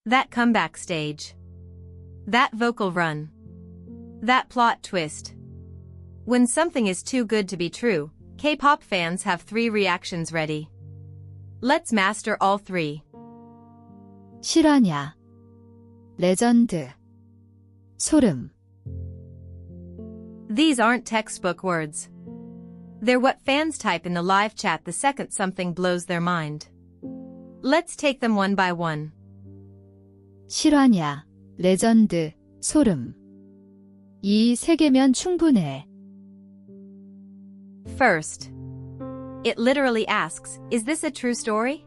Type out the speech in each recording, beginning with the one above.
That comeback stage. That vocal run. That plot twist. When something is too good to be true, K-pop fans have 3 reactions ready. Let's master all 3. 실화냐, 레전드, 소름. These aren't textbook words. They're what fans type in the live chat the second something blows their mind. Let's take them one by one. 실화냐, 레전드, 소름. 이 3개면 충분해. First, it literally asks, is this a true story?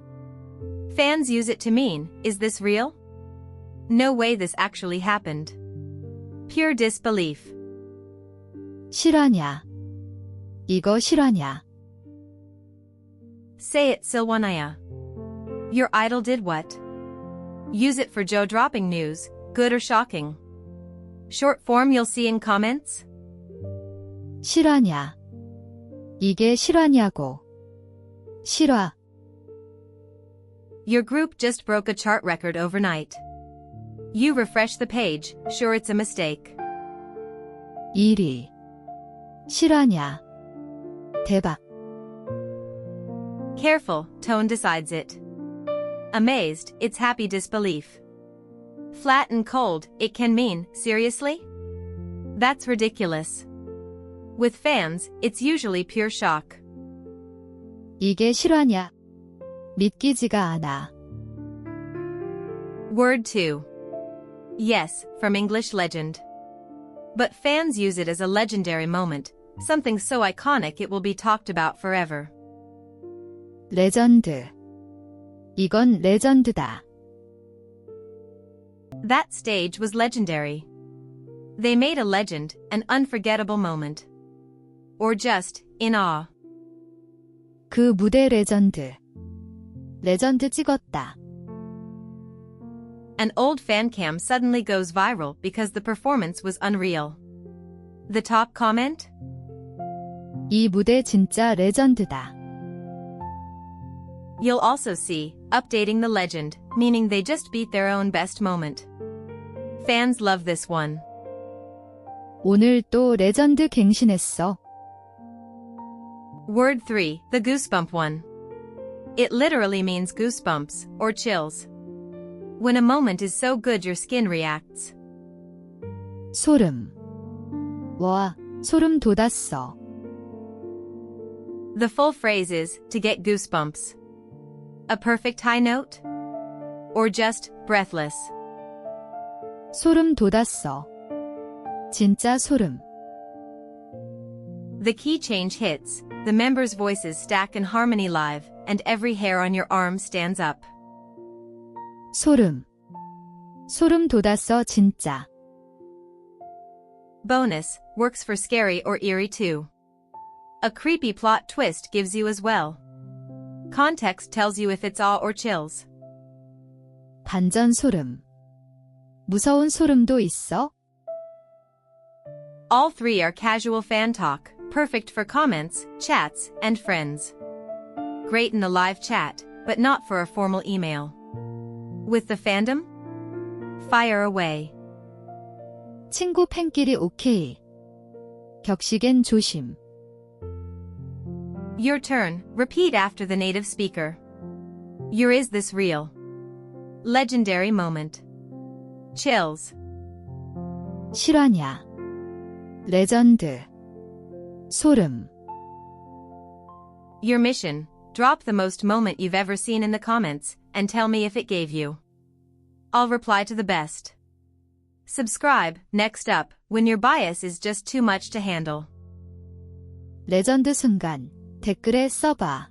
Fans use it to mean, is this real? No way this actually happened. Pure disbelief. 실화냐, 이거 실화냐. Say it, Silwanaya. Your idol did what? Use it for jaw-dropping news, good or shocking. Short form you'll see in comments? 실화냐, 이게 실화냐고. 실화. Your group just broke a chart record overnight. You refresh the page, sure it's a mistake. 1위. 실화냐. 대박. Careful, tone decides it. Amazed, it's happy disbelief. Flat and cold, it can mean, seriously? That's ridiculous. With fans, it's usually pure shock. 이게 실화냐. 믿기지가 않아. Word 2. Yes, from English legend. But fans use it as a legendary moment, something so iconic it will be talked about forever. 레전드. 이건 레전드다. That stage was legendary. They made a legend, an unforgettable moment. Or just, in awe. 그 무대 레전드. 레전드 찍었다. An old fan cam suddenly goes viral because the performance was unreal. The top comment? 이 무대 진짜 레전드다. You'll also see, updating the legend, meaning they just beat their own best moment. Fans love this one. 오늘 또 레전드 갱신했어. Word 3, the goosebump one. It literally means goosebumps, or chills. When a moment is so good your skin reacts. 소름. 와, 소름 돋았어. The full phrase is, to get goosebumps. A perfect high note? Or just, breathless? 소름 돋았어. 진짜 소름. The key change hits, the members' voices stack in harmony live, and every hair on your arm stands up. 소름. 소름 돋았어 진짜. Bonus, works for scary or eerie too. A creepy plot twist gives you as well. Context tells you if it's awe or chills. 반전 소름. 무서운 소름도 있어? All 3 are casual fan talk, perfect for comments, chats, and friends. Great in the live chat, but not for a formal email. With the fandom? Fire away. 친구 팬끼리 오케이. 격식엔 조심. Your turn, repeat after the native speaker. Your is this real? Legendary moment. Chills. 실화냐. 레전드. 소름. Your mission, drop the most moment you've ever seen in the comments, and tell me if it gave you. I'll reply to the best. Subscribe, next up, when your bias is just too much to handle. 레전드 순간 댓글에 써봐.